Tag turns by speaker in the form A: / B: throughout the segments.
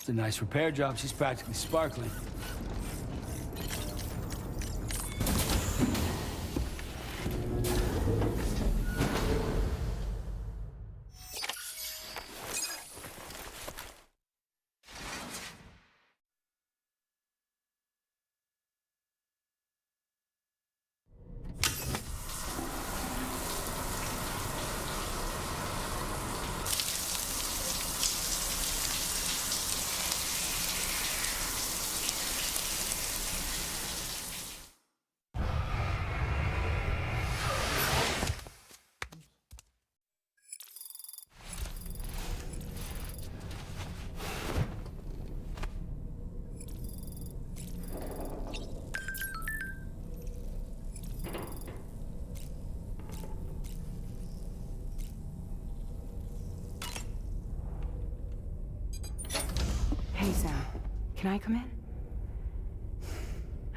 A: It's a nice repair job. She's practically sparkling.
B: Hey, Sam. Can I come in?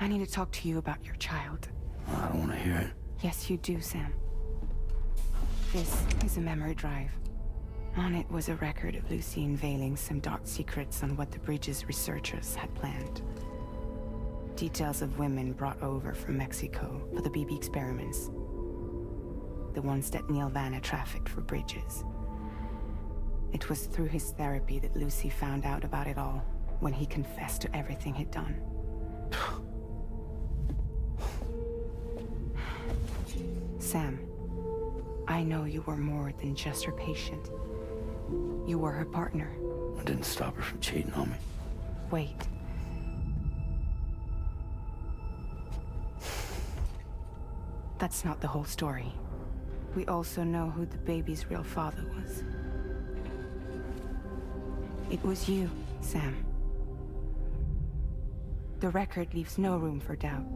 B: I need to talk to you about your child.
A: I don't want to hear it.
B: Yes, you do, Sam. This is a memory drive. On it was a record of Lucy unveiling some dark secrets on what the Bridge's researchers had planned. Details of women brought over from Mexico for the BB experiments. The ones that Neil Vanna trafficked for Bridges. It was through his therapy that Lucy found out about it all, when he confessed to everything he'd done. Sam, I know you were more than just her patient. You were her partner.
A: I didn't stop her from cheating on me.
B: Wait. That's not the whole story. We also know who the baby's real father was. It was you, Sam. The record leaves no room for doubt.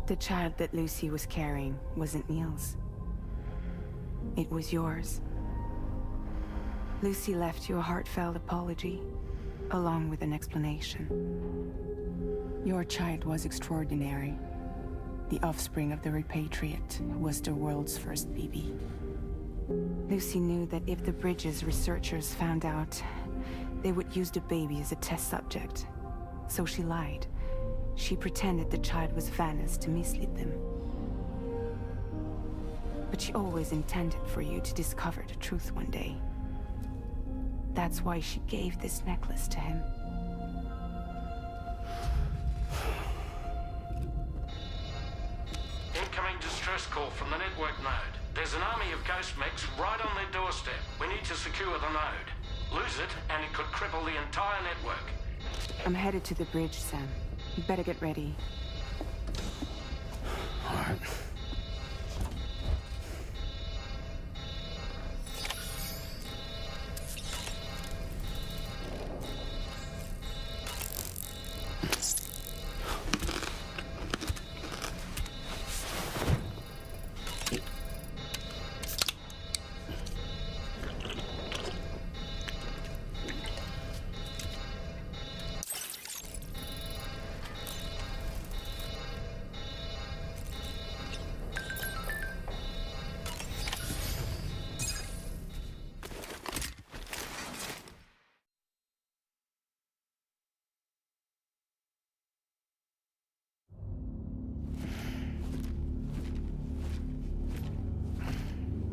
B: The child that Lucy was carrying wasn't Neil's. It was yours. Lucy left you a heartfelt apology, along with an explanation. Your child was extraordinary. The offspring of the repatriate who was the world's first BB. Lucy knew that if the Bridges researchers found out, they would use the baby as a test subject. So she lied. She pretended the child was Vanna's to mislead them. But she always intended for you to discover the truth one day. That's why she gave this necklace to him.
C: Incoming distress call from the network node. There's an army of ghost mechs right on their doorstep. We need to secure the node. Lose it, and it could cripple the entire network.
B: I'm headed to the bridge, Sam. You better get ready.
A: All right.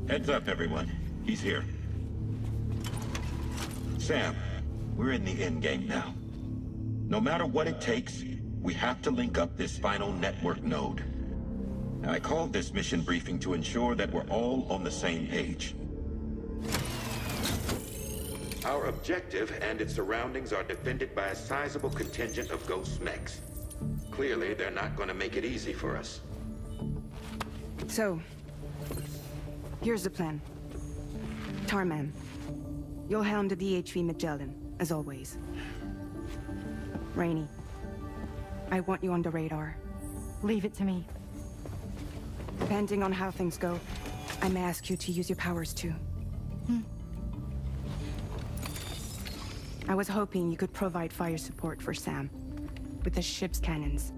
D: Heads up, everyone. He's here. Sam, we're in the endgame now. No matter what it takes, we have to link up this final network node. I called this mission briefing to ensure that we're all on the same page.
E: Our objective and its surroundings are defended by a sizable contingent of ghost mechs. Clearly, they're not going to make it easy for us.
B: So, here's the plan. Tarman, you'll helm the DHV Magellan, as always. Rainey, I want you on the radar.
F: Leave it to me.
B: Depending on how things go, I may ask you to use your powers too. I was hoping you could provide fire support for Sam, with the ship's cannons.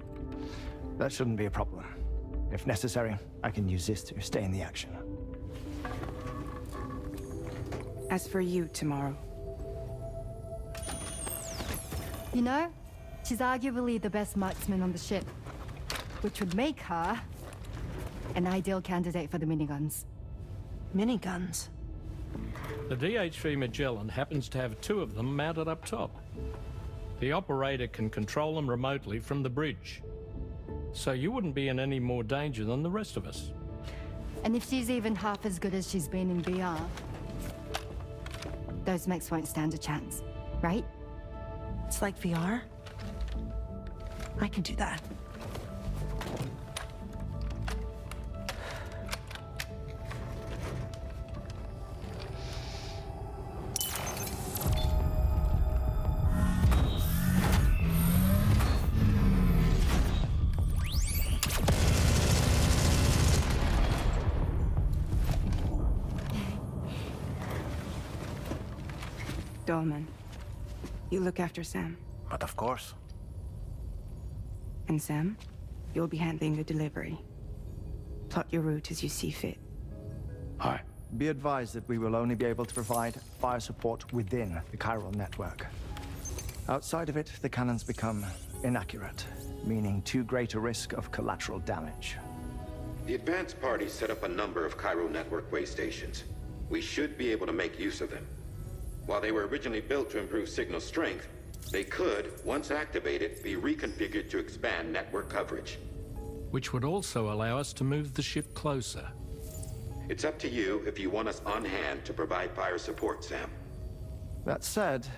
G: That shouldn't be a problem. If necessary, I can use this to stay in the action.
B: As for you, tomorrow.
F: You know, she's arguably the best marksman on the ship, which would make her an ideal candidate for the miniguns.
H: Miniguns?
C: The DHV Magellan happens to have 2 of them mounted up top. The operator can control them remotely from the bridge. So you wouldn't be in any more danger than the rest of us.
F: And if she's even half as good as she's been in VR, those mechs won't stand a chance, right?
H: It's like VR? I can do that.
B: Dolman, you look after Sam.
G: But of course.
B: And Sam, you'll be handling the delivery. Plot your route as you see fit.
A: All right.
G: Be advised that we will only be able to provide fire support within the chiral network. Outside of it, the cannons become inaccurate, meaning too great a risk of collateral damage.
E: The advanced party set up a number of Cairo network way stations. We should be able to make use of them. While they were originally built to improve signal strength, they could, once activated, be reconfigured to expand network coverage.
C: Which would also allow us to move the ship closer.
E: It's up to you if you want us on hand to provide fire support, Sam.
G: That said,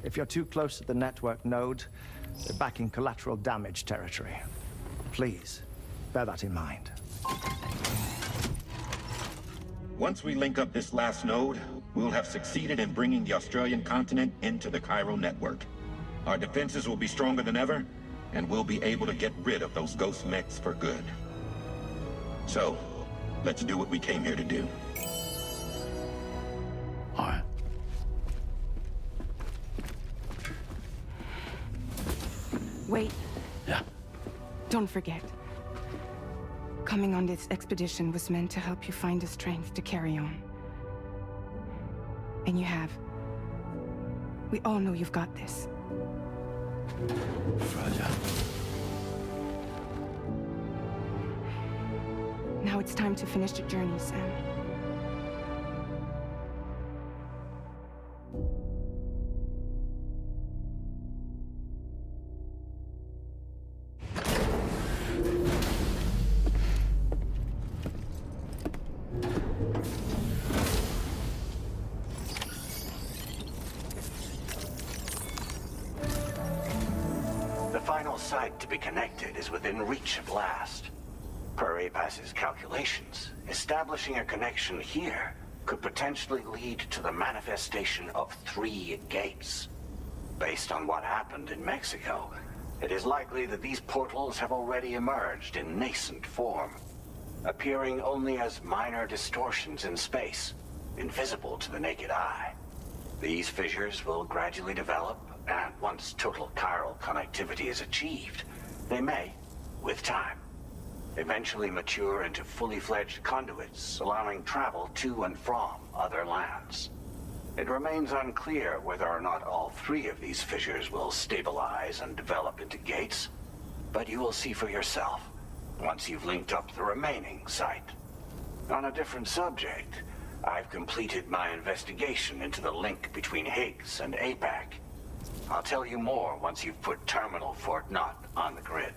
G: if you're too close to the network node, you're back in collateral damage territory. Please, bear that in mind.
D: Once we link up this last node, we'll have succeeded in bringing the Australian continent into the Cairo network. Our defenses will be stronger than ever, and we'll be able to get rid of those ghost mechs for good. So, let's do what we came here to do.
A: All right.
B: Wait,
A: Yeah.
B: don't forget. Coming on this expedition was meant to help you find the strength to carry on. And you have. We all know you've got this.
A: Fragile.
B: Now it's time to finish the journey, Sam.
I: The final site to be connected is within reach at last. Per APAS's calculations, establishing a connection here could potentially lead to the manifestation of 3 gates. Based on what happened in Mexico, it is likely that these portals have already emerged in nascent form, appearing only as minor distortions in space, invisible to the naked eye. These fissures will gradually develop, and once total chiral connectivity is achieved, they may, with time, eventually mature into fully fledged conduits, allowing travel to and from other lands. It remains unclear whether or not all 3 of these fissures will stabilize and develop into gates, but you will see for yourself once you've linked up the remaining site. On a different subject, I've completed my investigation into the link between Higgs and APAC. I'll tell you more once you've put Terminal Fort Knott on the grid.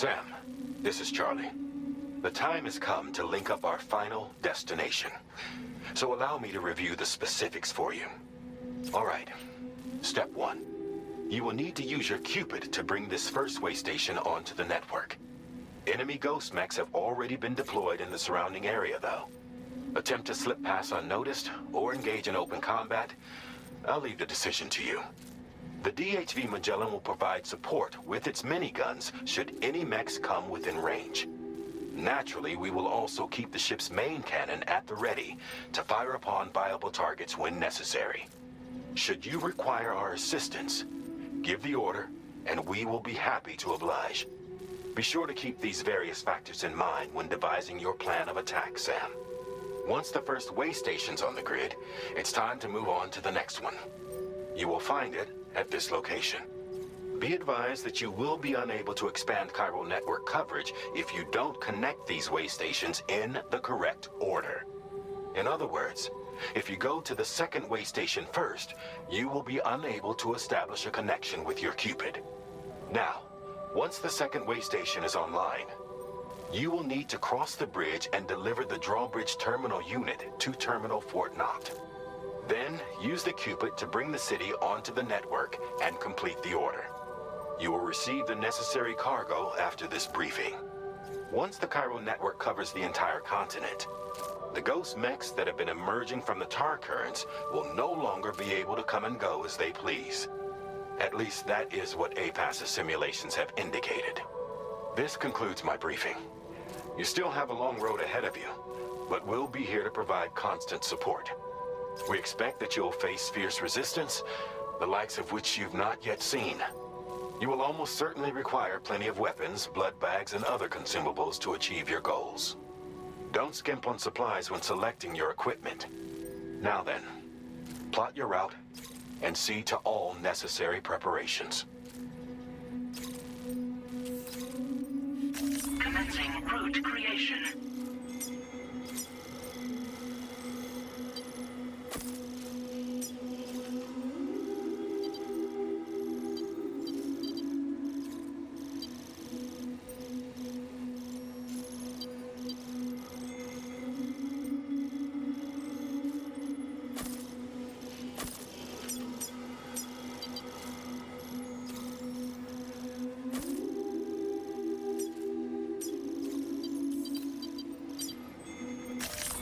E: Sam, this is Charlie. The time has come to link up our final destination. So allow me to review the specifics for you. All right. Step 1. You will need to use your Cupid to bring this first way station onto the network. Enemy ghost mechs have already been deployed in the surrounding area, though. Attempt to slip past unnoticed or engage in open combat, I'll leave the decision to you. The DHV Magellan will provide support with its miniguns should any mechs come within range. Naturally, we will also keep the ship's main cannon at the ready to fire upon viable targets when necessary. Should you require our assistance, give the order, and we will be happy to oblige. Be sure to keep these various factors in mind when devising your plan of attack, Sam. Once the first way station's on the grid, it's time to move on to the next one. You will find it at this location. Be advised that you will be unable to expand chiral network coverage if you don't connect these way stations in the correct order. In other words, if you go to the second way station first, you will be unable to establish a connection with your Cupid. Now, once the second way station is online, you will need to cross the bridge and deliver the Drawbridge terminal unit to Terminal Fort Knott. Then, use the Cupid to bring the city onto the network and complete the order. You will receive the necessary cargo after this briefing. Once the chiral network covers the entire continent, the ghost mechs that have been emerging from the tar currents will no longer be able to come and go as they please. At least that is what APAS's simulations have indicated. This concludes my briefing. You still have a long road ahead of you, but we'll be here to provide constant support. We expect that you'll face fierce resistance, the likes of which you've not yet seen. You will almost certainly require plenty of weapons, blood bags, and other consumables to achieve your goals. Don't skimp on supplies when selecting your equipment. Now then, plot your route and see to all necessary preparations.
J: Commencing route creation.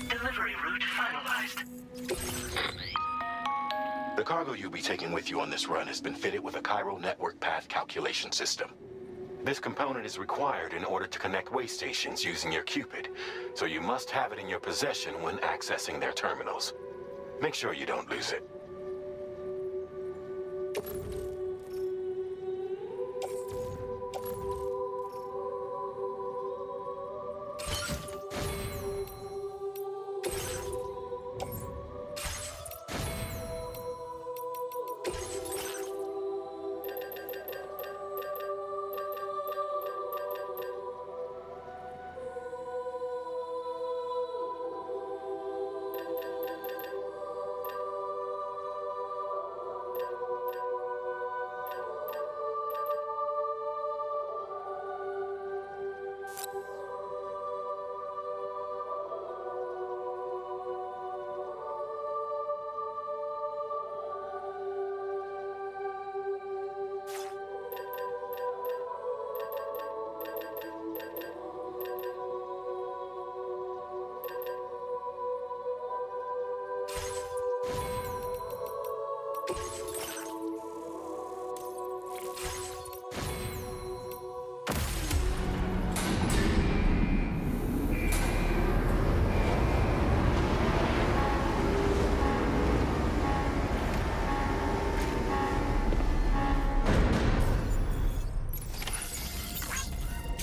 J: Delivery route finalized.
E: The cargo you'll be taking with you on this run has been fitted with a chiral network path calculation system. This component is required in order to connect way stations using your Cupid, so you must have it in your possession when accessing their terminals. Make sure you don't lose it.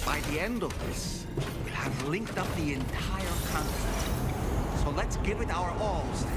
K: By the end of this, we'll have linked up the entire continent. So let's give it our all, Sam.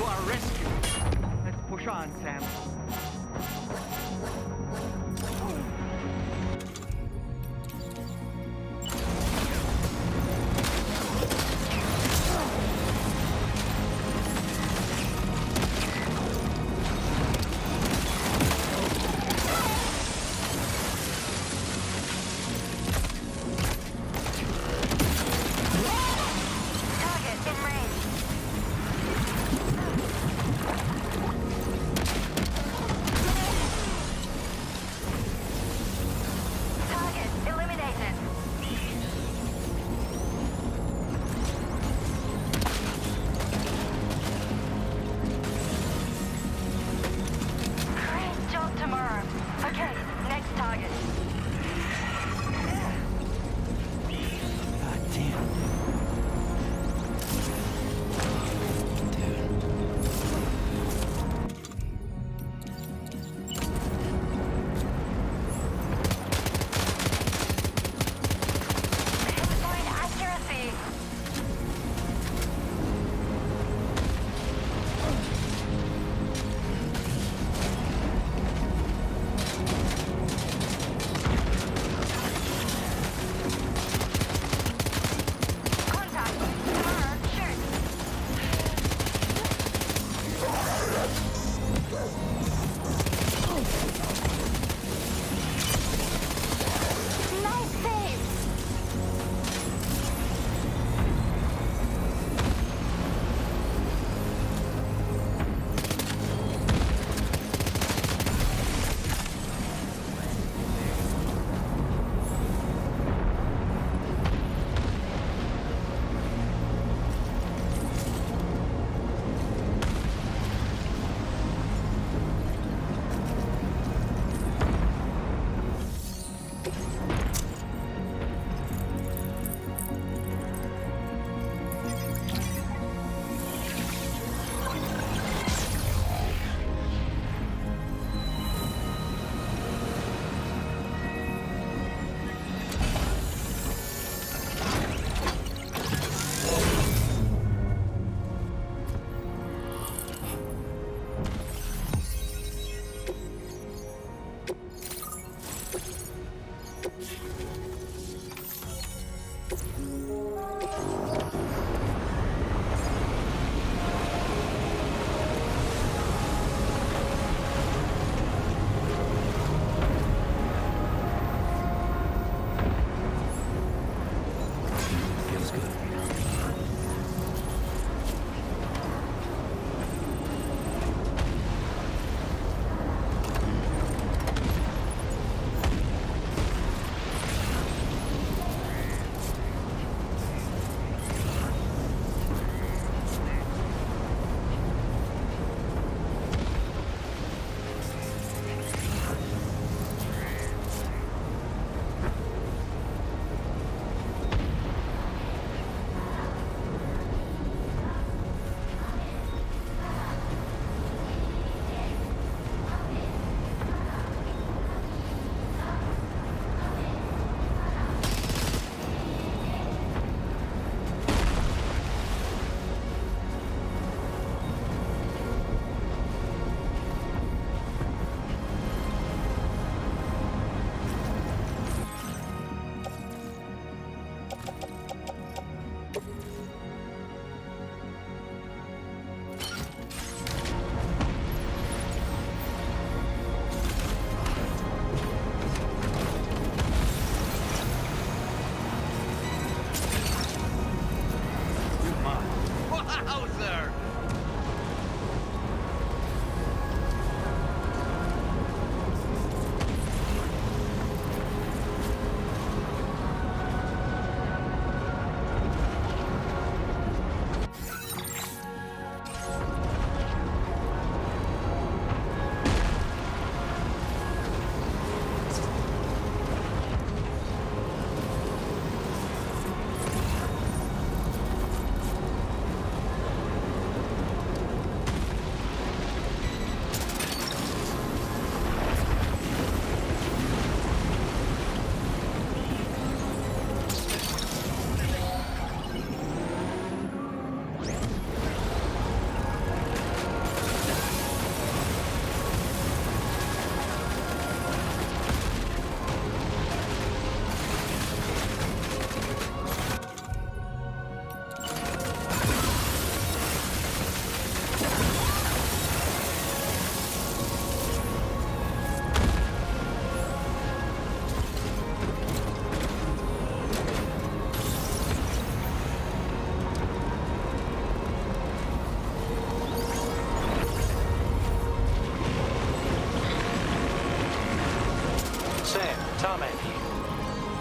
K: our rescue. Let's push on, Sam.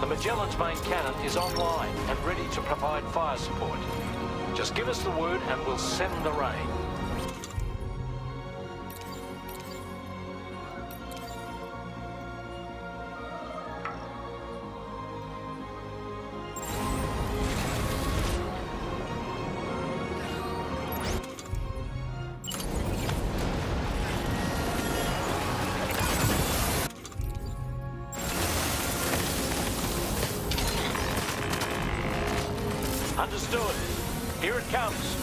C: The Magellan's main cannon is online and ready to provide fire support. Just give us the word and we'll send the rain. Understood. Here it comes.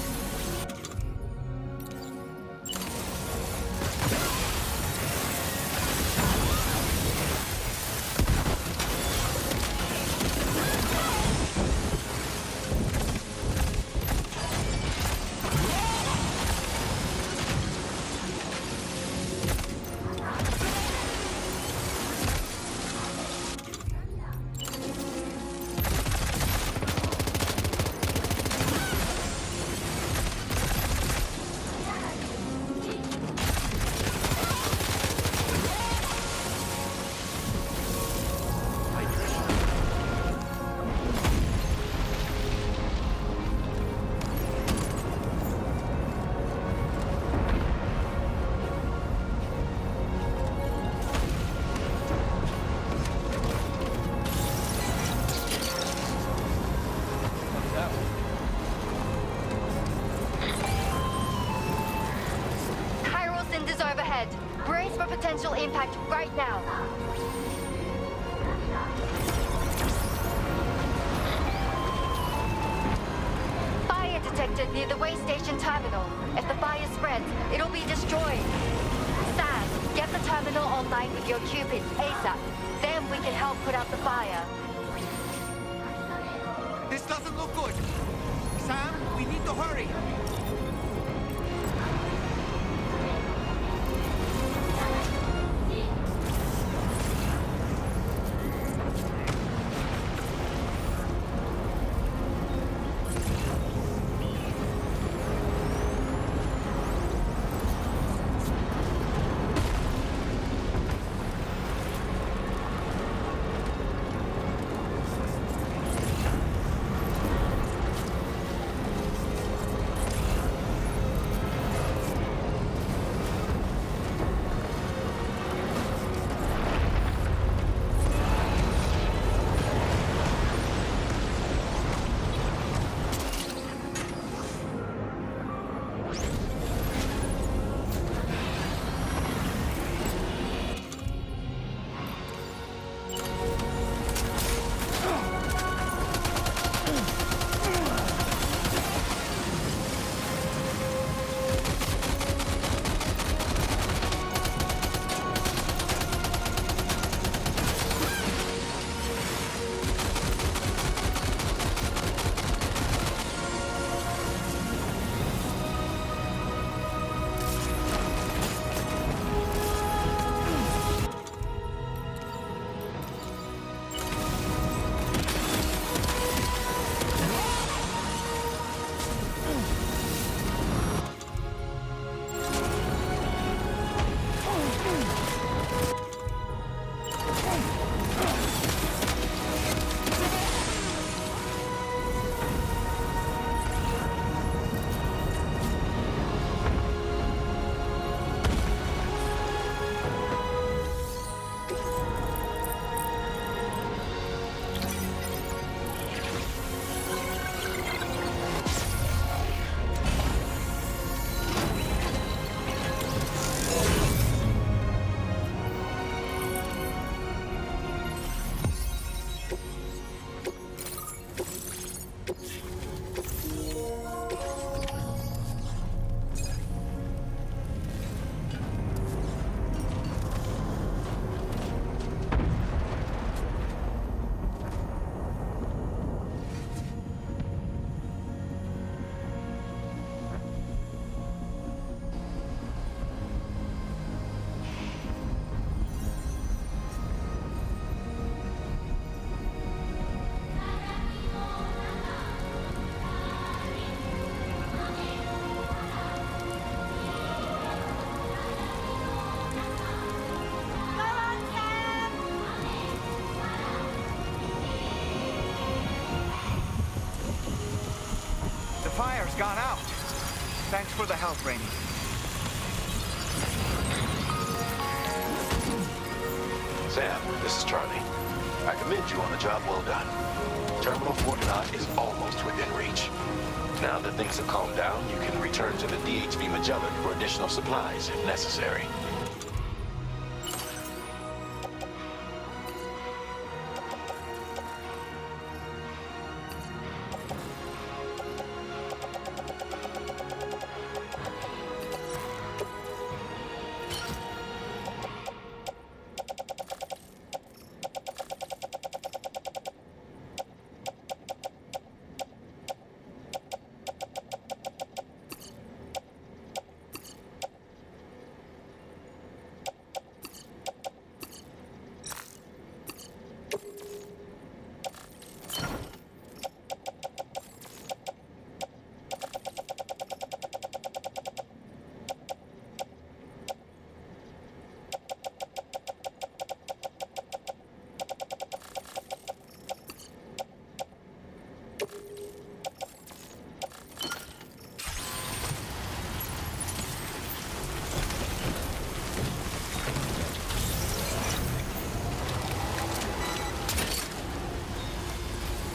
F: Brace for potential impact right now. Fire detected near the way station terminal. If the fire spreads, it'll be destroyed. Sam, get the terminal online with your Cupids ASAP. Then we can help put out the fire.
K: This doesn't look good. Sam, we need to hurry. power's gone out. Thanks for the help, Rainey.
L: Sam, this is Charlie. I commend you on a job well done. Terminal 49 is almost within reach. Now that things have calmed down, you can return to the DHV Magellan for additional supplies if necessary.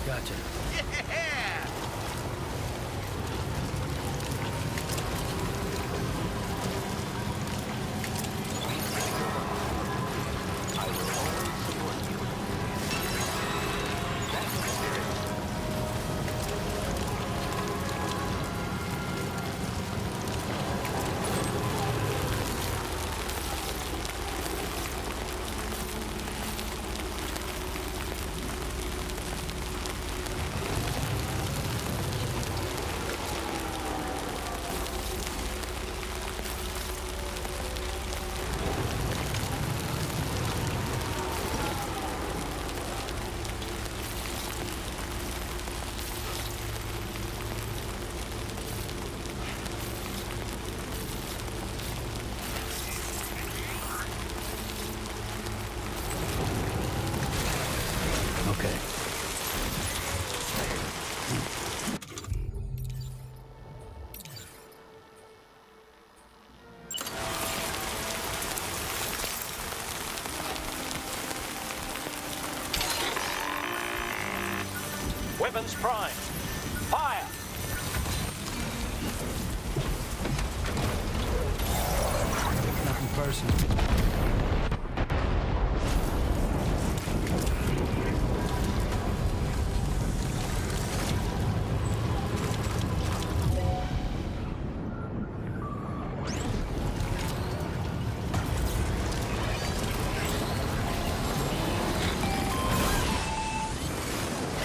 A: Gotcha.
K: Yeah!
A: Okay.
C: Weapons primed. Fire!
A: Nothing personal.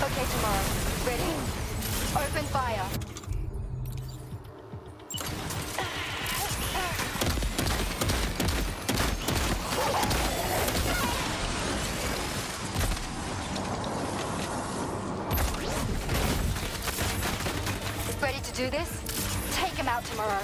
F: Okay, tomorrow. Ready? Open fire. Ready to do this? Take him out tomorrow.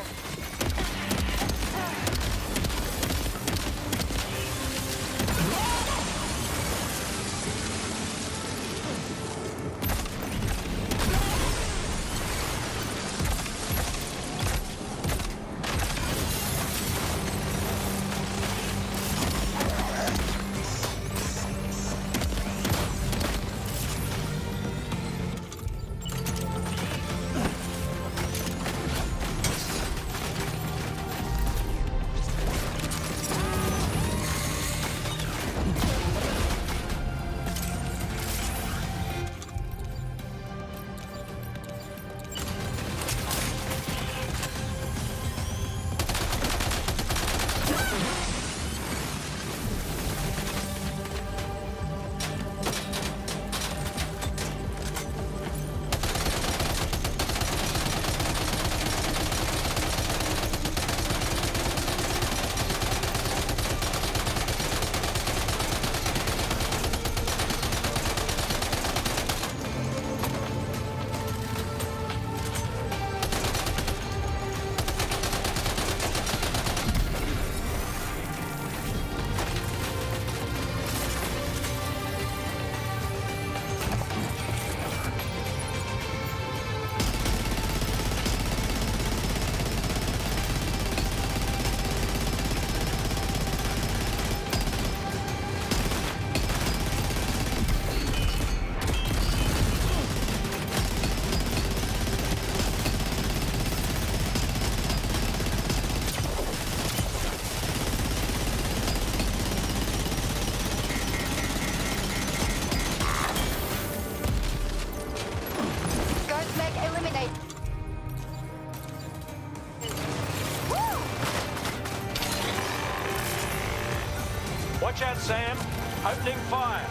C: Watch out, Sam. Opening fire.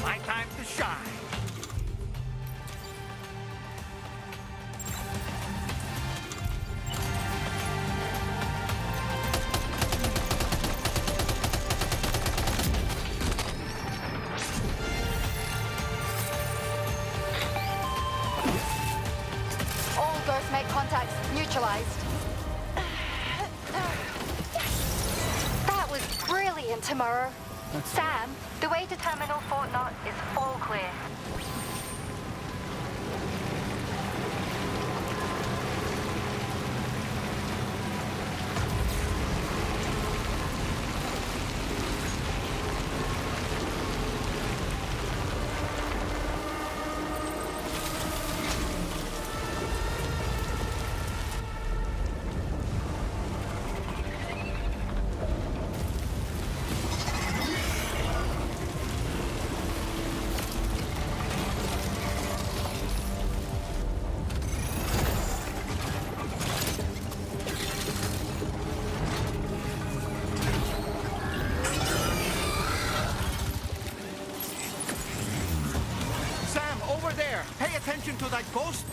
K: My time to shine.
F: All Ghost Mate contacts neutralized. That was brilliant, Tomorrow. Sam, the way to Terminal Fort Knot is all clear.
K: Pay attention to that ghost.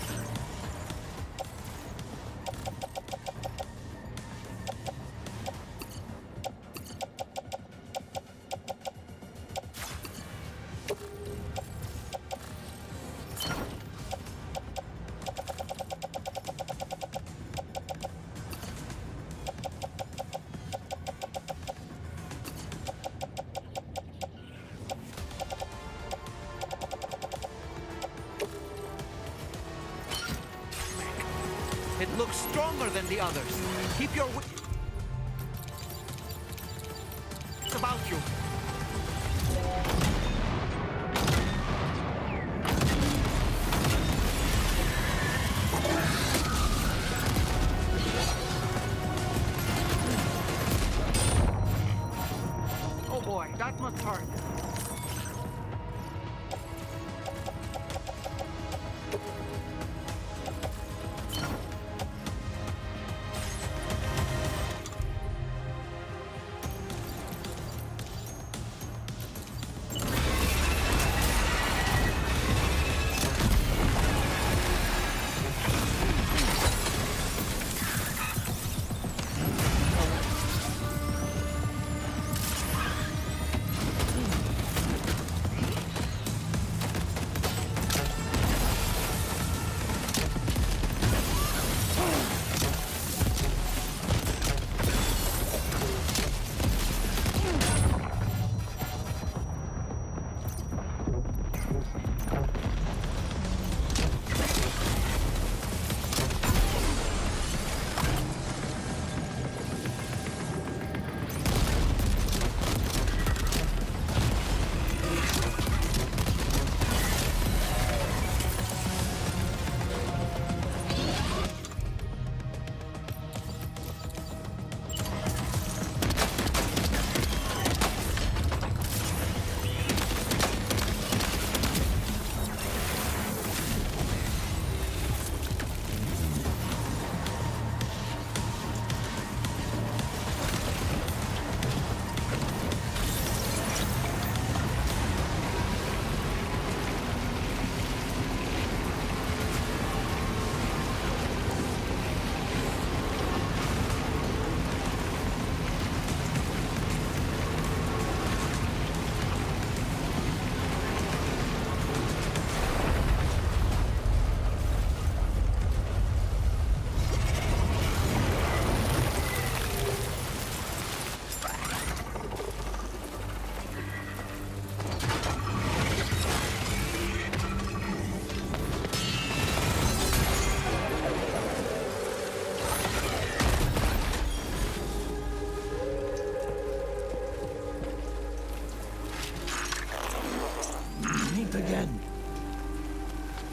K: It looks stronger than the others. Keep your wits about you. Oh boy, that must hurt.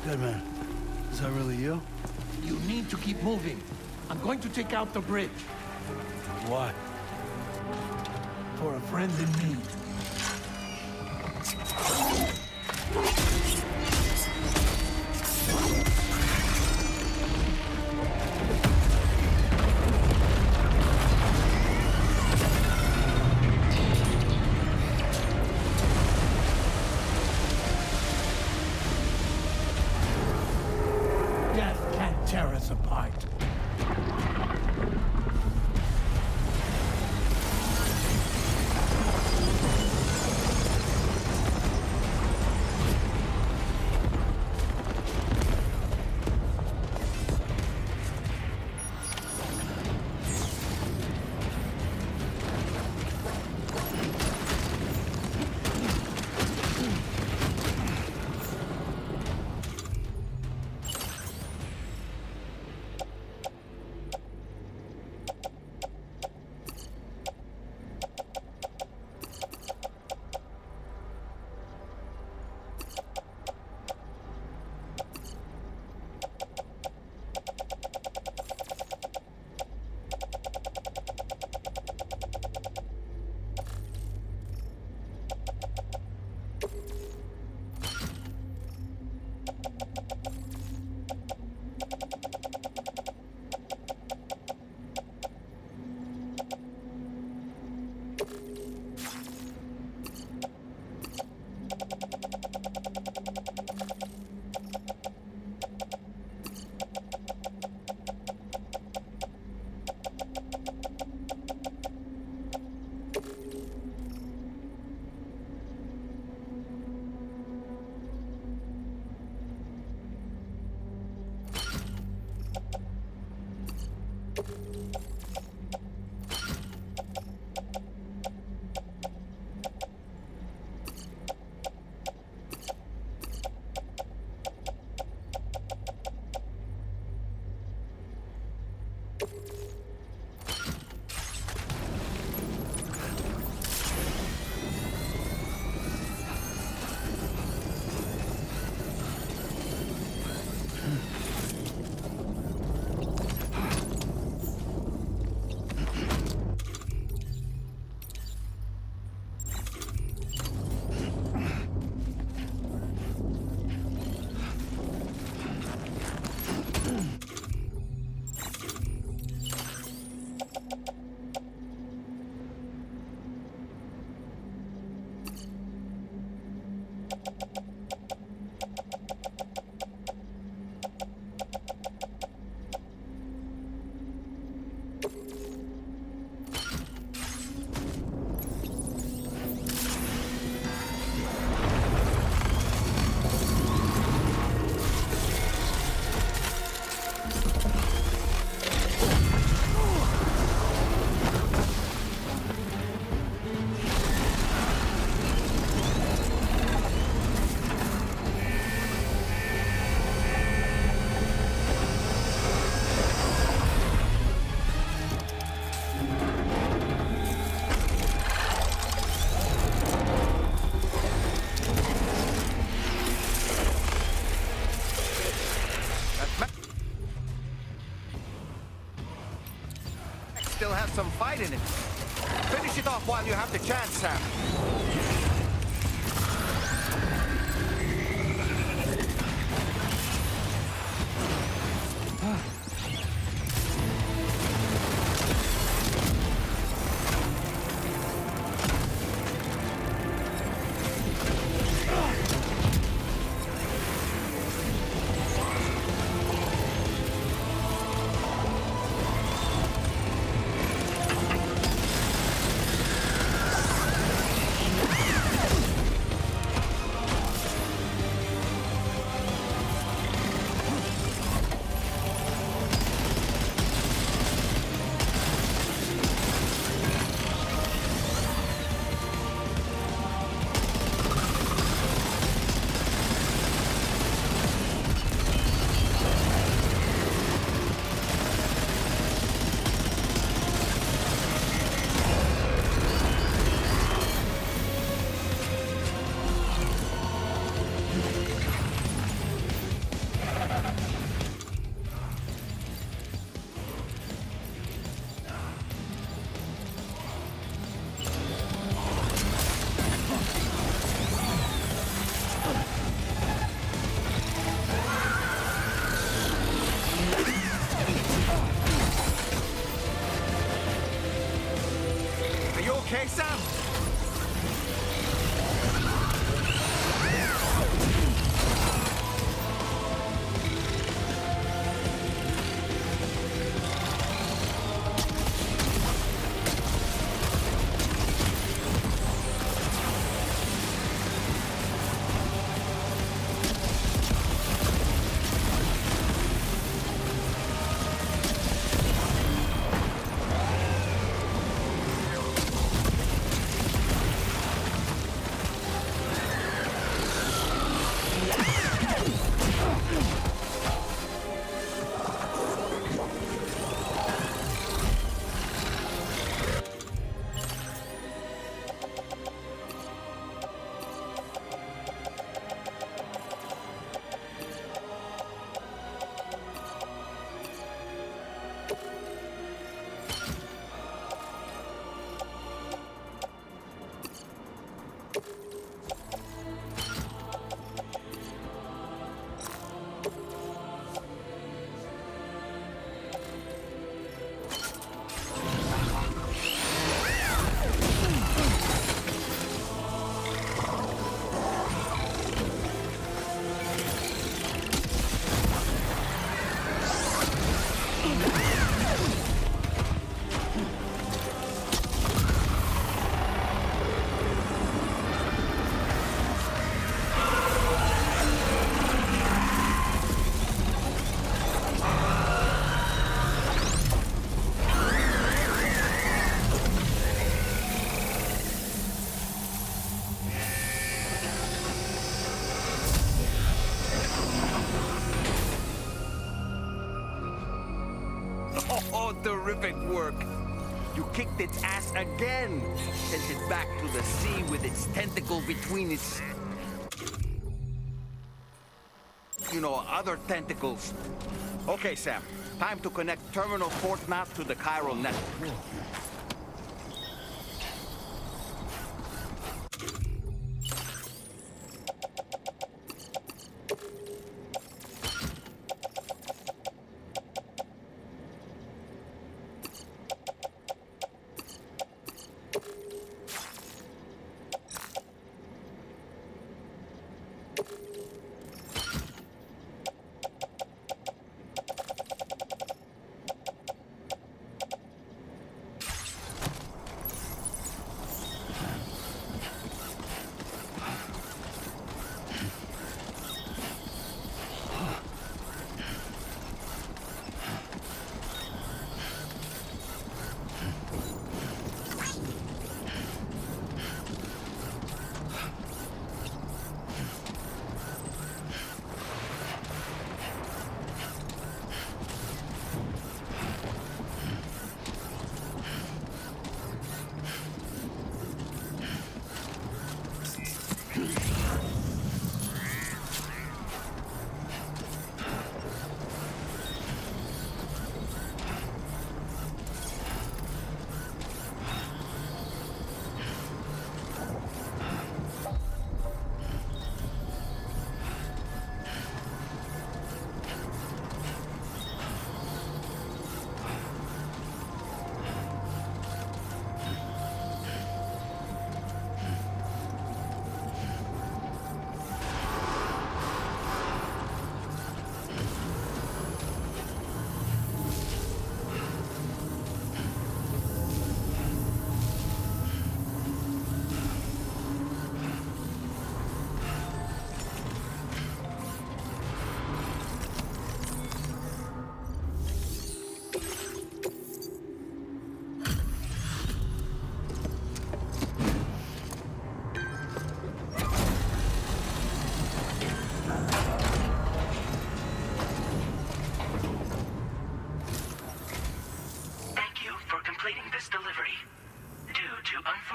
A: Deadman, is that really you?
K: You need to keep moving. I'm going to take out the bridge.
A: Why?
K: For a friend in need. Death can't tear us apart. Still has some fight in it. Finish it off while you have the chance, Sam. terrific work. You kicked its ass again. Sent it back to the sea with its tentacle between its... You know, other tentacles. Okay, Sam. Time to connect Terminal Fort Map to the chiral network.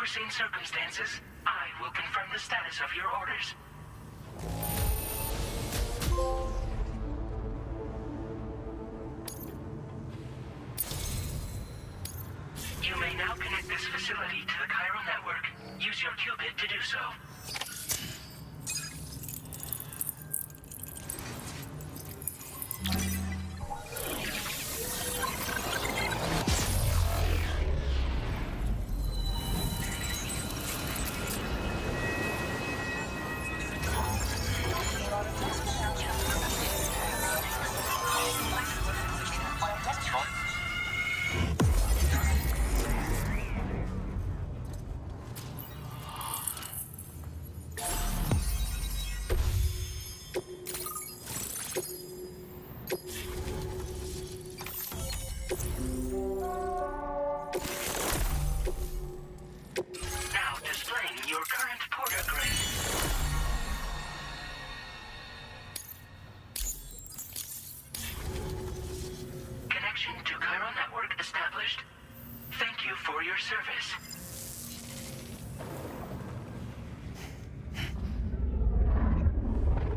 J: unforeseen circumstances, I will confirm the status of your orders. You may now connect this facility to the chiral network. Use your qubit to do so.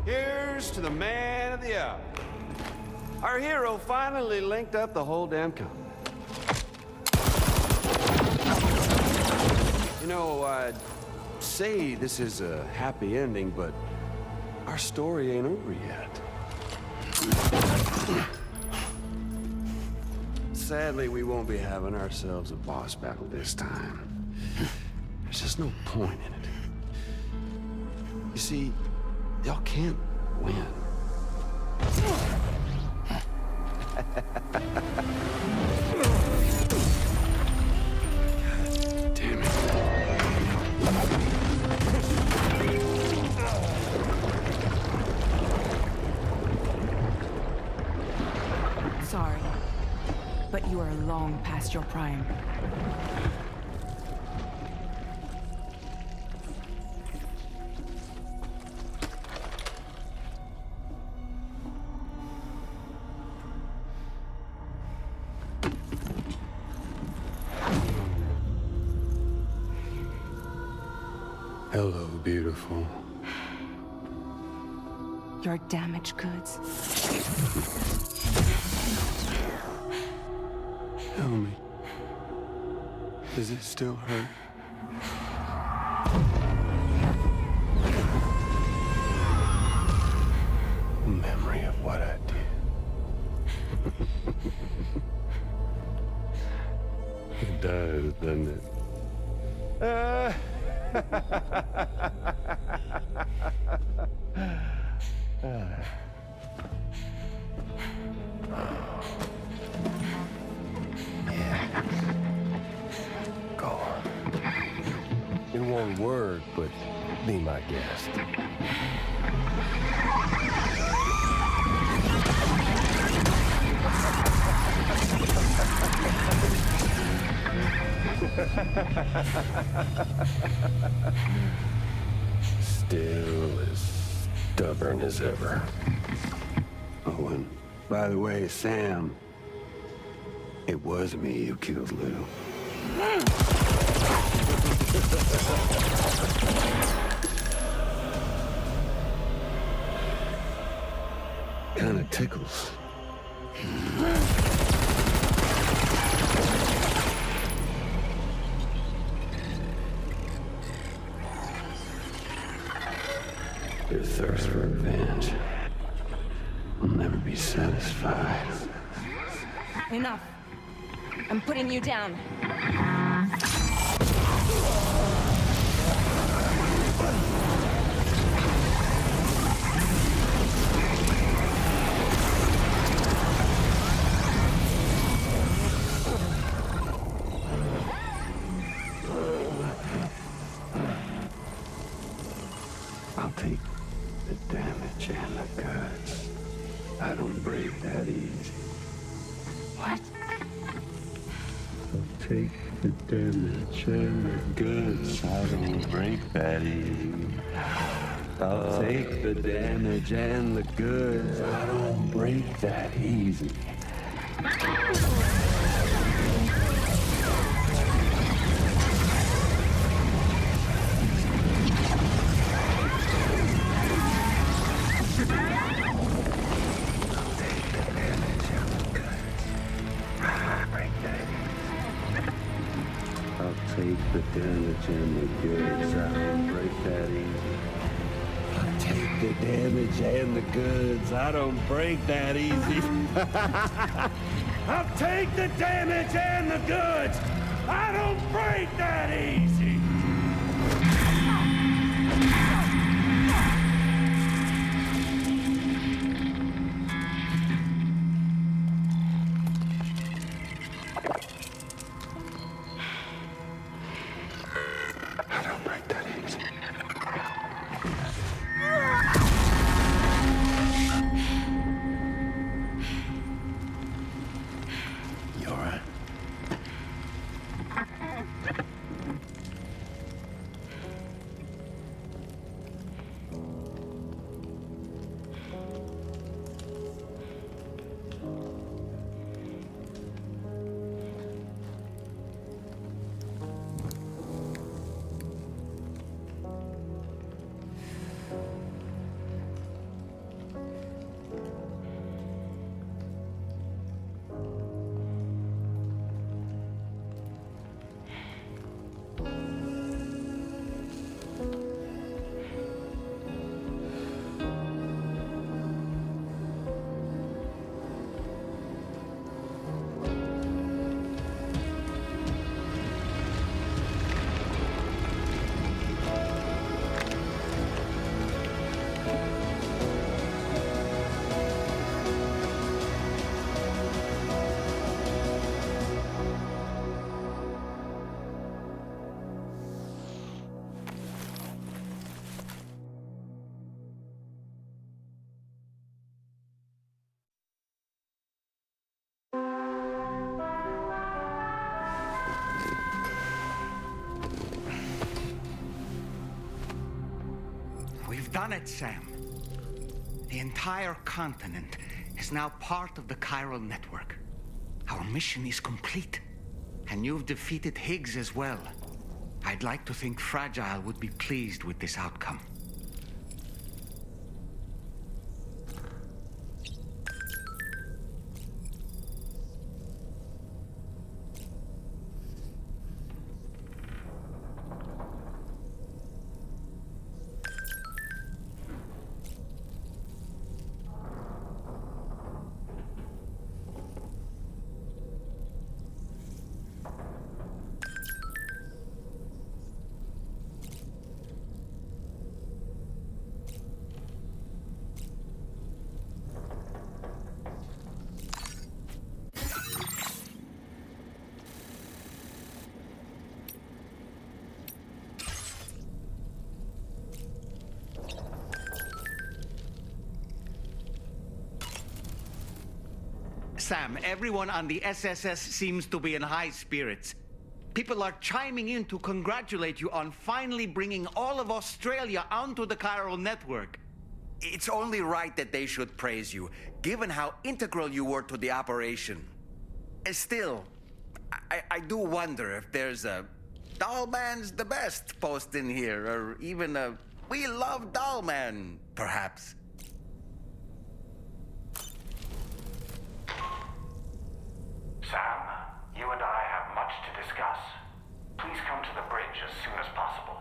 M: Here's to the man of the hour. Our hero finally linked up the whole damn company. You know, I'd say this is a happy ending, but our story ain't over yet. Sadly, we won't be having ourselves a boss battle this time. There's just no point in it. You see, y'all can't win. Damn it.
B: Sorry, but you are long past your prime.
M: beautiful.
B: Your damaged goods.
M: Tell me, does it still hurt? Memory of what I did. It does, doesn't it?
N: Go on. It won't work, but be my guest. Still as stubborn as ever.
M: Oh, and by the way, Sam, it was me who killed Lou. Kinda tickles. Your thirst for revenge will never be satisfied.
B: Enough. I'm putting you down.
M: I'll take the damage and the goods. I don't break that easy.
B: What?
M: I'll take the damage and the goods. I don't break that easy. I'll take the damage and the goods. I don't break that easy. Take the damage and the goods. I don't break that easy. I'll take the damage and the goods. I don't break that easy. I'll take the damage and the goods. I don't break that easy.
I: We've done it, Sam. The entire continent is now part of the chiral network. Our mission is complete. And you've defeated Higgs as well. I'd like to think Fragile would be pleased with this outcome. Sam, everyone on the SSS seems to be in high spirits. People are chiming in to congratulate you on finally bringing all of Australia onto the chiral network.
O: It's only right that they should praise you, given how integral you were to the operation. Still, I do wonder if there's a Dollman's the best post in here, or even a We Love Dollman, perhaps.
I: Sam, you and I have much to discuss. Please come to the bridge as soon as possible.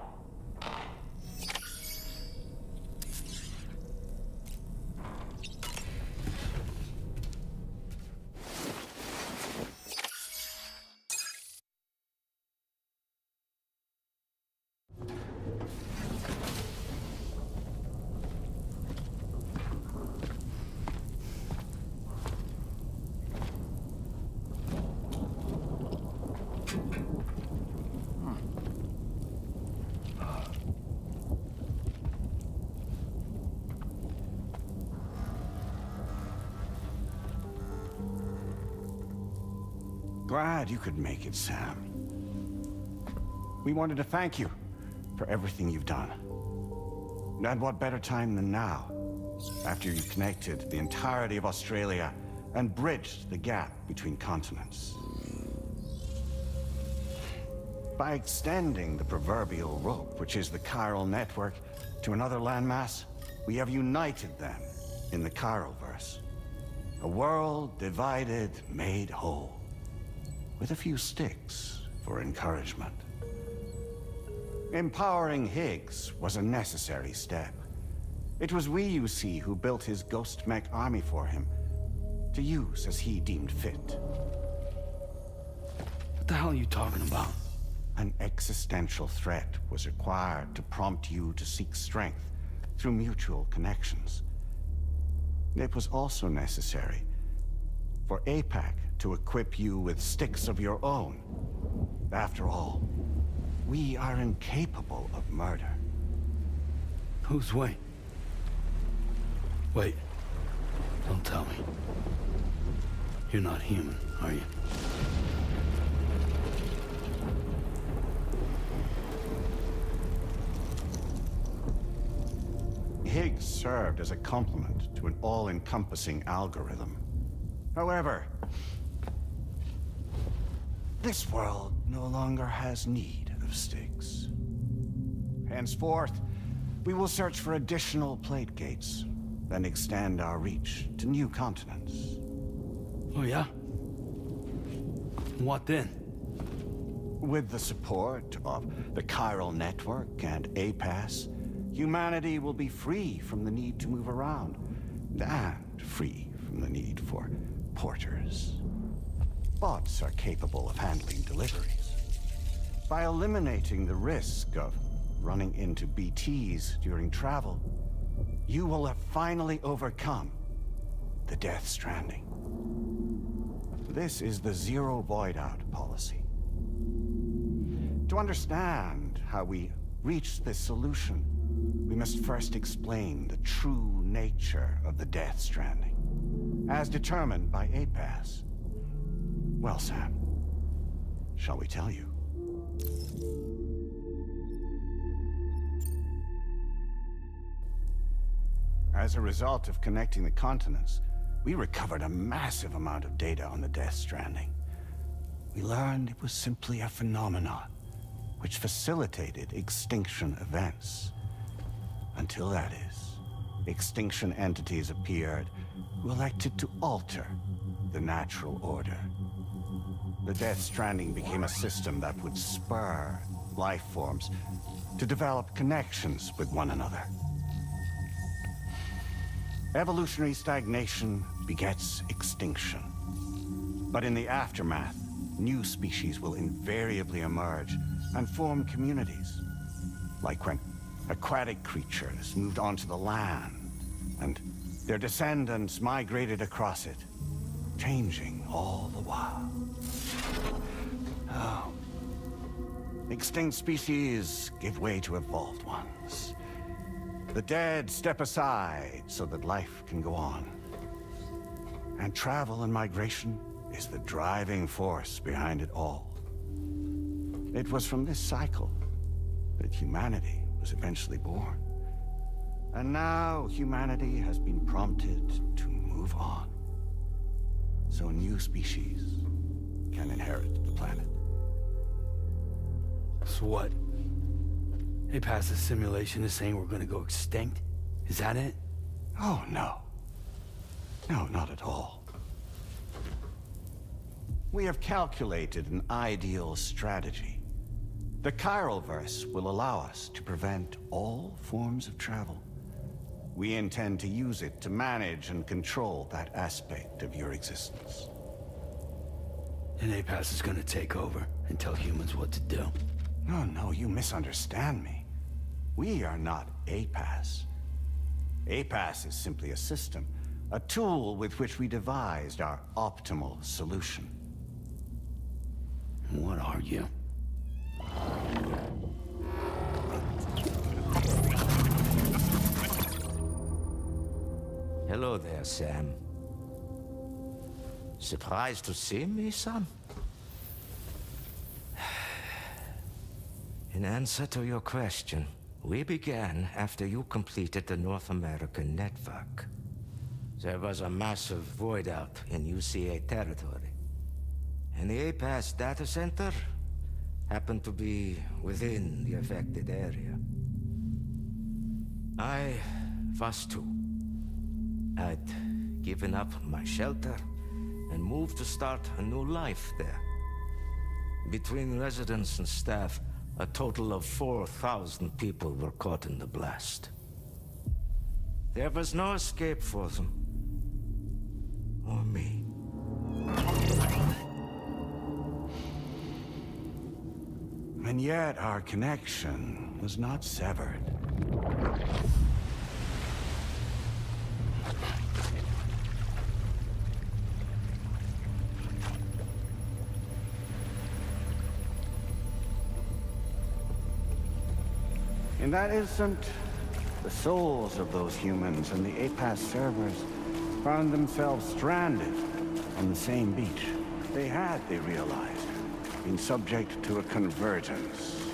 K: Glad you could make it, Sam. We wanted to thank you for everything you've done. And what better time than now, after you connected the entirety of Australia and bridged the gap between continents. By extending the proverbial rope, which is the chiral network, to another landmass, we have united them in the Chiralverse. A world divided, made whole. With a few sticks for encouragement. Empowering Higgs was a necessary step. It was we, you see, who built his ghost mech army for him, to use as he deemed fit.
A: What the hell are you talking about?
K: An existential threat was required to prompt you to seek strength through mutual connections. It was also necessary for APAC to equip you with sticks of your own. After all, we are incapable of murder.
A: Who's we? Wait. Don't tell me. You're not human, are you?
K: Higgs served as a complement to an all-encompassing algorithm. However, this world no longer has need of sticks. Henceforth, we will search for additional plate gates, then extend our reach to new continents.
A: Oh yeah? What then?
K: With the support of the chiral network and APAS, humanity will be free from the need to move around, and free from the need for porters. Bots are capable of handling deliveries. By eliminating the risk of running into BTs during travel, you will have finally overcome the Death Stranding. This is the Zero Void Out policy. To understand how we reached this solution, we must first explain the true nature of the Death Stranding, as determined by APAS. Well, Sam, shall we tell you? As a result of connecting the continents, we recovered a massive amount of data on the Death Stranding. We learned it was simply a phenomenon, which facilitated extinction events. Until that is, extinction entities appeared who elected to alter the natural order. The Death Stranding became a system that would spur life forms to develop connections with one another. Evolutionary stagnation begets extinction. But in the aftermath, new species will invariably emerge and form communities. Like when aquatic creatures moved onto the land, and their descendants migrated across it, changing all the while. Oh. Extinct species give way to evolved ones. The dead step aside so that life can go on. And travel and migration is the driving force behind it all. It was from this cycle that humanity was eventually born. And now humanity has been prompted to move on. So new species can inherit the planet.
A: So what? APAS's simulation is saying we're gonna go extinct? Is that it?
K: Oh, no. No, not at all. We have calculated an ideal strategy. The Chiralverse will allow us to prevent all forms of travel. We intend to use it to manage and control that aspect of your existence.
A: And APAS is gonna take over and tell humans what to do.
K: No, you misunderstand me. We are not APAS. APAS is simply a system, a tool with which we devised our optimal solution.
A: What are you?
P: Hello there, Sam. Surprised to see me, son? In answer to your question, we began after you completed the North American network. There was a massive void out in UCA territory, and the APAS data center happened to be within the affected area. I was too. I'd given up my shelter and moved to start a new life there. Between residents and staff, a total of 4,000 people were caught in the blast. There was no escape for them. Or me.
K: And yet our connection was not severed. In that instant, the souls of those humans and the APAS servers found themselves stranded on the same beach. They realized, been subject to a convergence.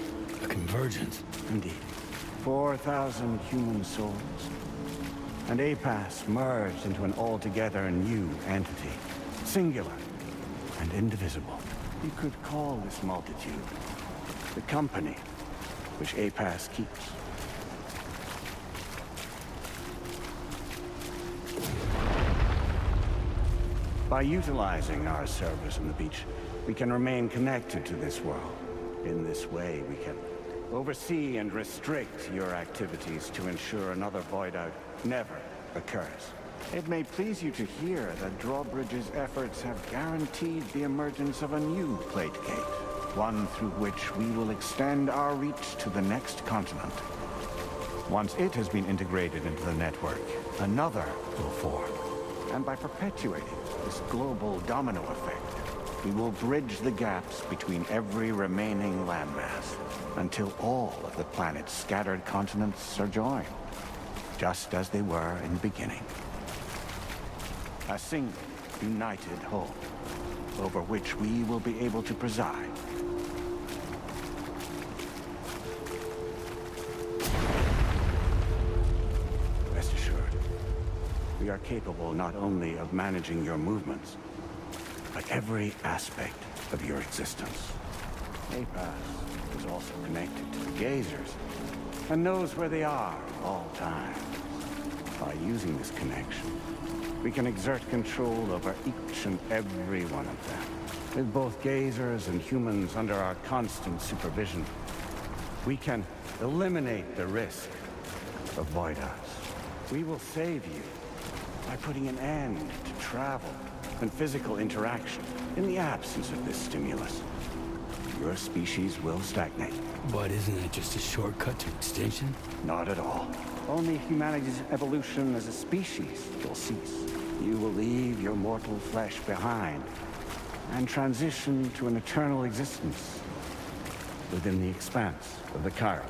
A: A convergence?
K: Indeed. 4,000 human souls. And APAS merged into an altogether new entity. Singular and indivisible. You could call this multitude the company which APAS keeps. By utilizing our servers on the beach, we can remain connected to this world. In this way, we can oversee and restrict your activities to ensure another void out never occurs. It may please you to hear that Drawbridge's efforts have guaranteed the emergence of a new plate gate. One through which we will extend our reach to the next continent. Once it has been integrated into the network, another will form. And by perpetuating this global domino effect, we will bridge the gaps between every remaining landmass until all of the planet's scattered continents are joined, just as they were in the beginning. A single, united whole, over which we will be able to preside. Rest assured, we are capable not only of managing your movements, but every aspect of your existence. APAS
I: is also connected to the gazers and knows where they are at all times. By using this connection, we can exert control over each and every one of them. With both gazers and humans under our constant supervision, we can eliminate the risk of void us. We will save you by putting an end to travel and physical interaction in the absence of this stimulus. Your species will stagnate.
A: But isn't that just a shortcut to extinction?
I: Not at all. Only humanity's evolution as a species will cease. You will leave your mortal flesh behind and transition to an eternal existence within the expanse of the Chiroverse.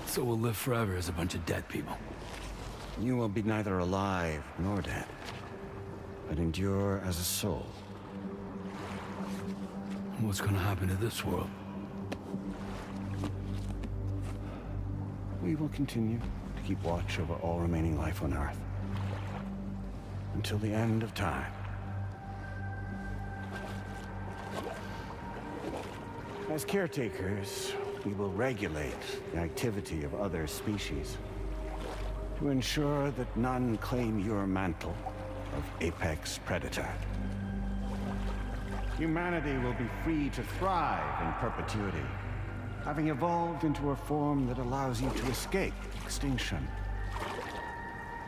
A: So we'll live forever as a bunch of dead people.
I: You will be neither alive nor dead, but endure as a soul.
A: What's gonna happen to this world?
I: We will continue to keep watch over all remaining life on Earth until the end of time. As caretakers, we will regulate the activity of other species to ensure that none claim your mantle of apex predator. Humanity will be free to thrive in perpetuity, having evolved into a form that allows you to escape extinction,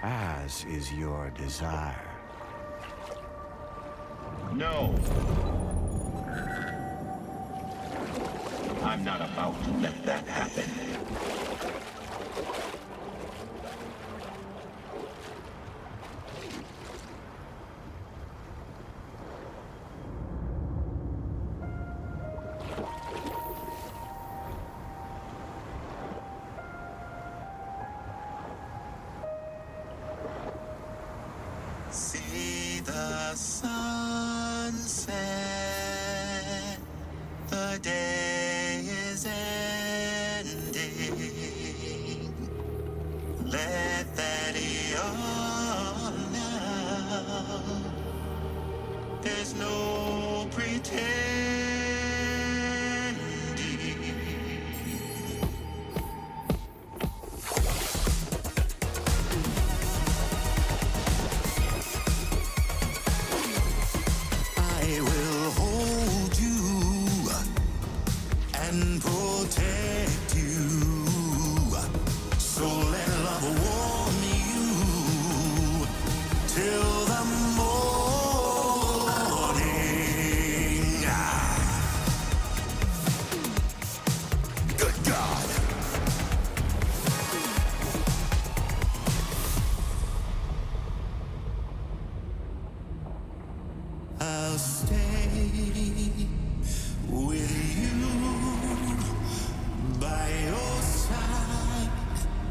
I: as is your desire.
D: No. I'm not about to let that happen.
Q: See the sunset, the day is ending. Let that yawn now. There's no pretending. I will hold you and protect you. So let love warm you till the morning. Good God. I'll stay with you by your side.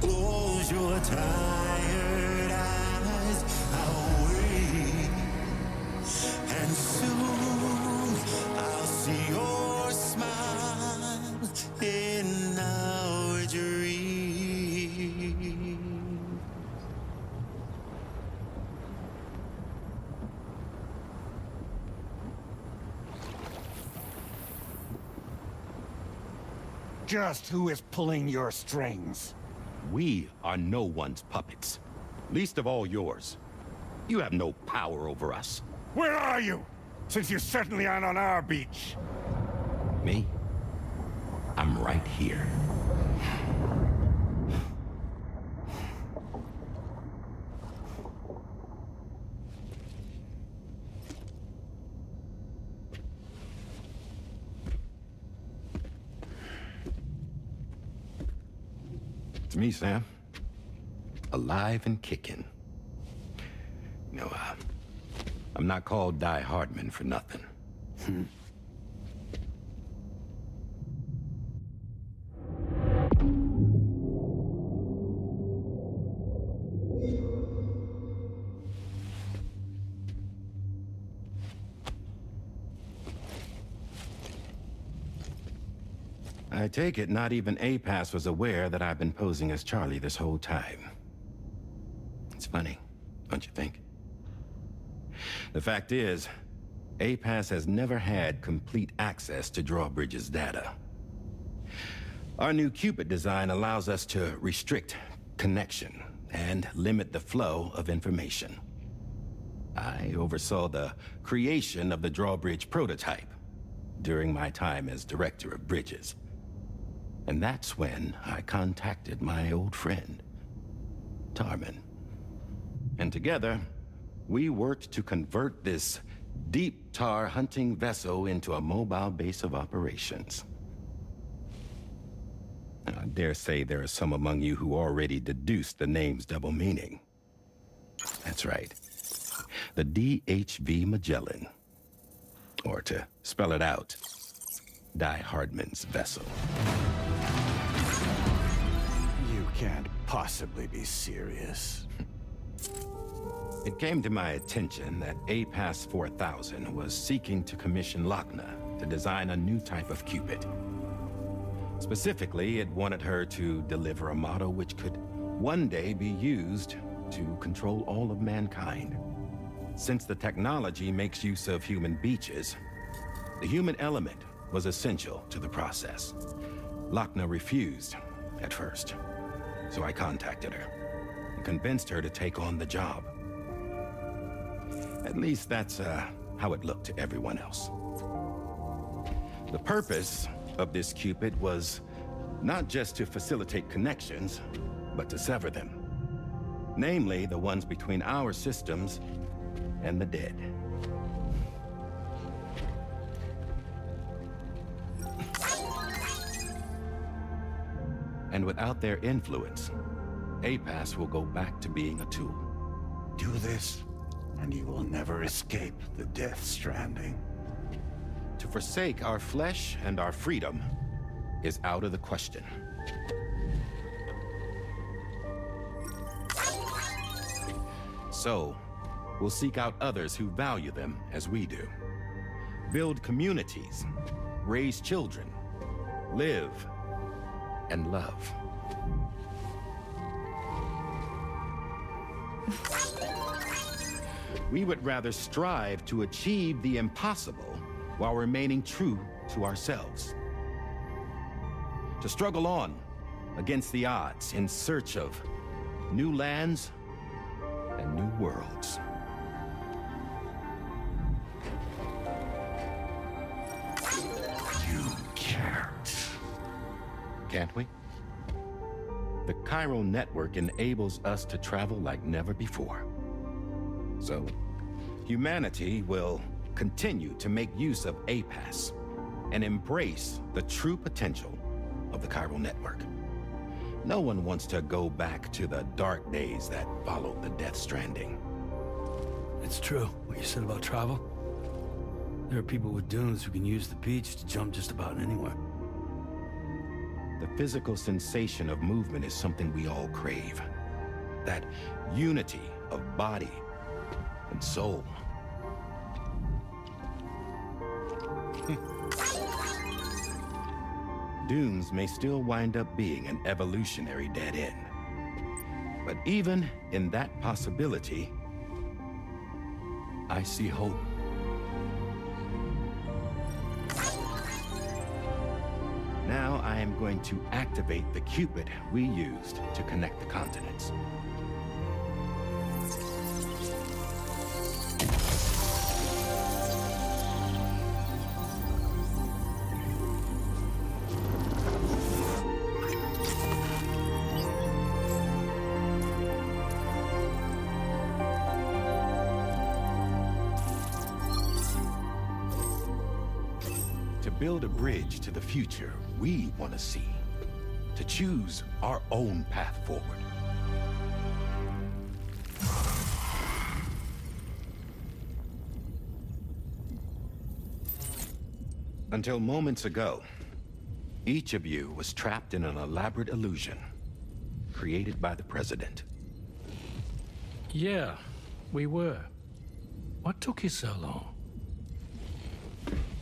Q: Close your tired eyes. I'll wait, and soon I'll see your smile in our dream.
K: Just who is pulling your strings?
R: We are no one's puppets. Least of all yours. You have no power over us.
K: Where are you? Since you certainly aren't on our beach.
R: Me? I'm right here. It's me, Sam. Alive and kicking. No, I'm not called Die Hardman for nothing. I take it not even APAS was aware that I've been posing as Charlie this whole time. It's funny, don't you think? The fact is, APAS has never had complete access to Drawbridge's data. Our new Cupid design allows us to restrict connection and limit the flow of information. I oversaw the creation of the Drawbridge prototype during my time as Director of Bridges. And that's when I contacted my old friend, Tarman. And together, we worked to convert this deep tar hunting vessel into a mobile base of operations. I dare say there are some among you who already deduced the name's double meaning. That's right. The DHV Magellan. Or to spell it out, Die Hardman's vessel.
K: You can't possibly be serious.
R: It came to my attention that APAS 4000 was seeking to commission Lochna to design a new type of Cupid. Specifically, it wanted her to deliver a model which could one day be used to control all of mankind. Since the technology makes use of human beaches, the human element was essential to the process. Lochna refused at first, so I contacted her and convinced her to take on the job. At least that's how it looked to everyone else. The purpose of this Cupid was not just to facilitate connections, but to sever them. Namely, the ones between our systems and the dead. And without their influence, APAS will go back to being a tool.
K: Do this, and you will never escape the death stranding.
R: To forsake our flesh and our freedom is out of the question. So, we'll seek out others who value them as we do. Build communities, raise children, live, and love. We would rather strive to achieve the impossible while remaining true to ourselves. To struggle on against the odds in search of new lands and new worlds.
K: You can't.
R: Can't we? The Chiral Network enables us to travel like never before. So, humanity will continue to make use of APAS and embrace the true potential of the Chiral Network. No one wants to go back to the dark days that followed the Death Stranding.
A: It's true, what you said about travel. There are people with dunes who can use the beach to jump just about anywhere.
R: The physical sensation of movement is something we all crave. That unity of body and soul. Dunes may still wind up being an evolutionary dead end. But even in that possibility, I see hope. Now I am going to activate the Cupid we used to connect the continents. To build a bridge to the future we want to see. To choose our own path forward. Until moments ago, each of you was trapped in an elaborate illusion created by the President.
C: Yeah, we were. What took you so long?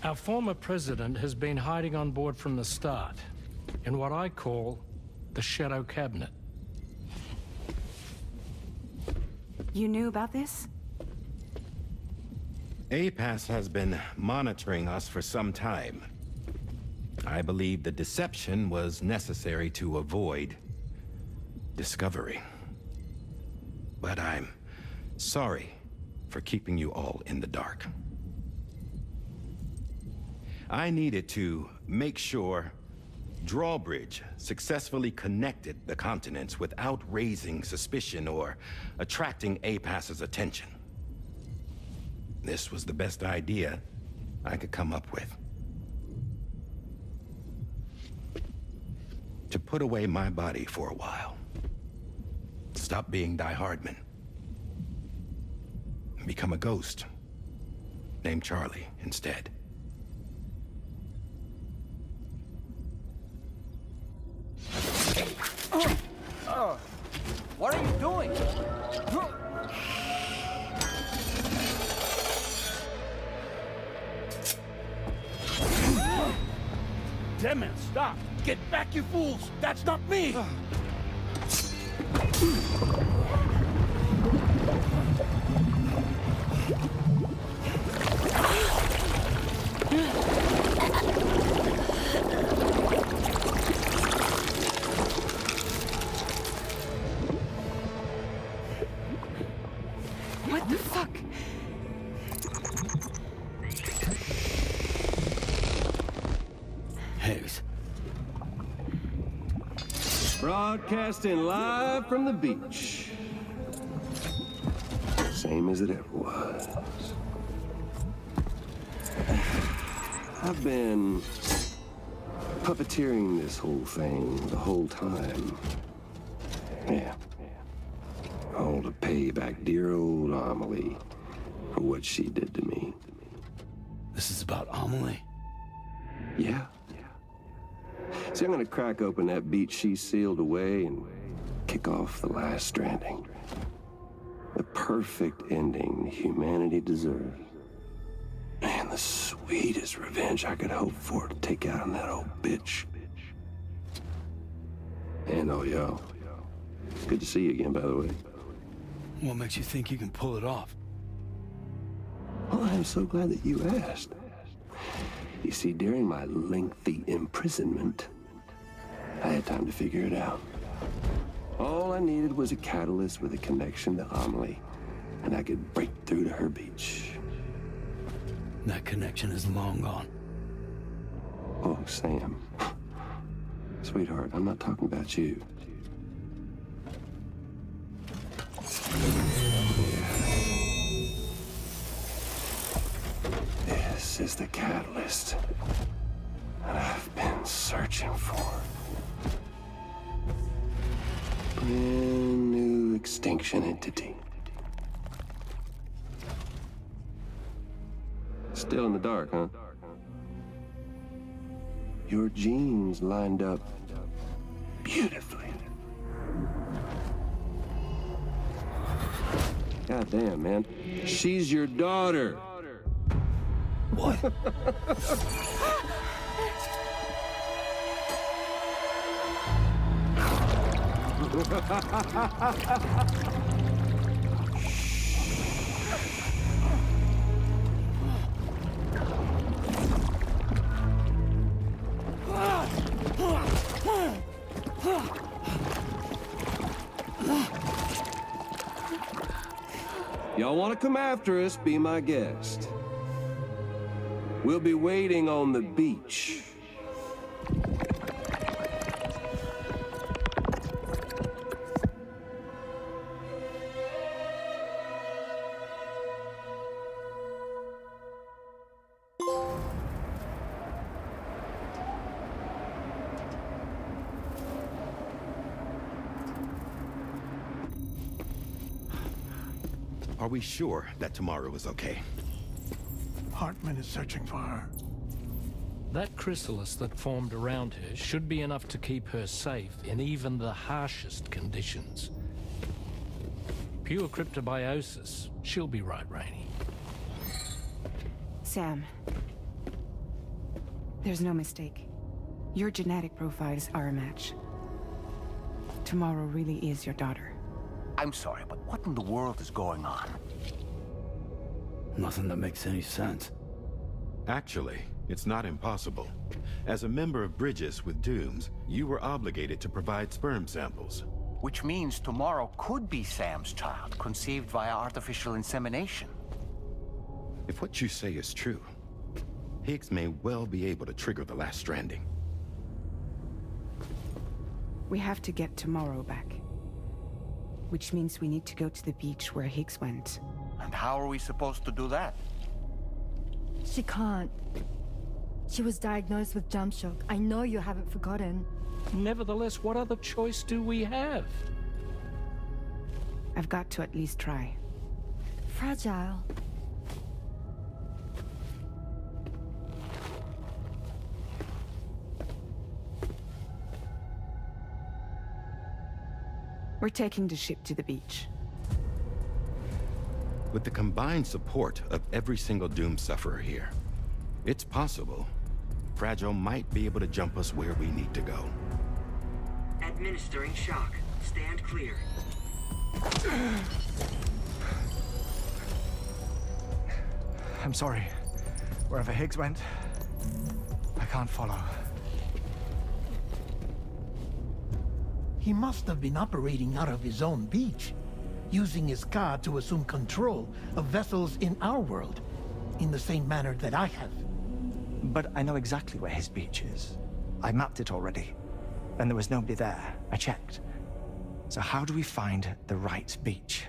C: Our former president has been hiding on board from the start. in what I call the Shadow Cabinet.
B: You knew about this?
R: APAS has been monitoring us for some time. I believe the deception was necessary to avoid discovery. But I'm sorry for keeping you all in the dark. I needed to make sure Drawbridge successfully connected the continents without raising suspicion or attracting APAS's attention. This was the best idea I could come up with. To put away my body for a while. Stop being Die Hardman. And become a ghost. Named Charlie instead.
S: What are you doing?
A: Damn it, stop! Get back, you fools! That's not me!
B: What the fuck?
A: Higgs.
N: Broadcasting live from the beach. Same as it ever was. I've been puppeteering this whole thing the whole time. Yeah. All to pay back dear old Amelie for what she did to me.
A: This is about Amelie?
N: Yeah. See, I'm gonna crack open that beach she sealed away and kick off the last Stranding. The perfect ending humanity deserves. Man, the sweetest revenge I could hope for to take out on that old bitch. And all y'all. Good to see you again, by the way.
A: What makes you think you can pull it off?
N: Well, I'm so glad that you asked. You see, during my lengthy imprisonment, I had time to figure it out. All I needed was a catalyst with a connection to Amelie, and I could break through to her beach.
A: That connection is long gone.
N: Oh, Sam. Sweetheart, I'm not talking about you. This is the catalyst that I've been searching for. Brand new extinction entity. Still in the dark, huh? Your genes lined up beautifully. God damn, man. She's your daughter.
A: What?
N: Y'all want to come after us, be my guest. We'll be waiting on the beach.
R: Are we sure that tomorrow is okay?
T: Hartman is searching for her.
C: That chrysalis that formed around her should be enough to keep her safe in even the harshest conditions. Pure cryptobiosis. She'll be right, Rainey.
B: Sam. There's no mistake. Your genetic profiles are a match. Tomorrow really is your daughter.
I: I'm sorry, but what in the world is going on?
A: Nothing that makes any sense.
R: Actually, it's not impossible. As a member of Bridges with Dooms, you were obligated to provide sperm samples.
I: Which means tomorrow could be Sam's child, conceived via artificial insemination.
R: If what you say is true, Higgs may well be able to trigger the last stranding.
B: We have to get Tomorrow back. Which means we need to go to the beach where Higgs went.
I: And how are we supposed to do that?
S: She can't. She was diagnosed with jump shock. I know you haven't forgotten.
C: Nevertheless, what other choice do we have?
B: I've got to at least try.
S: Fragile.
B: We're taking the ship to the beach.
R: With the combined support of every single Doom sufferer here, it's possible Fragile might be able to jump us where we need to go.
J: Administering shock. Stand clear.
G: I'm sorry. Wherever Higgs went, I can't follow.
T: He must have been operating out of his own beach, using his car to assume control of vessels in our world, in the same manner that I have.
G: But I know exactly where his beach is. I mapped it already, and there was nobody there. I checked. So how do we find the right beach?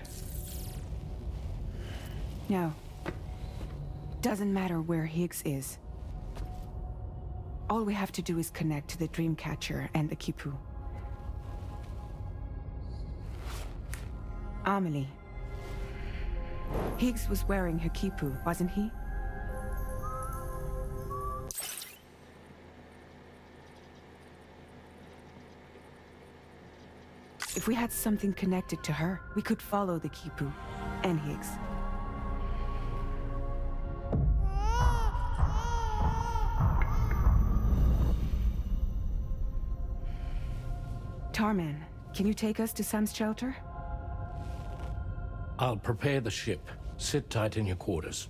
B: No. Doesn't matter where Higgs is. All we have to do is connect to the Dreamcatcher and the Kipu. Amelie. Higgs was wearing her Kipu, wasn't he? If we had something connected to her, we could follow the Kipu and Higgs. Tarman, can you take us to Sam's shelter?
C: I'll prepare the ship. Sit tight in your quarters.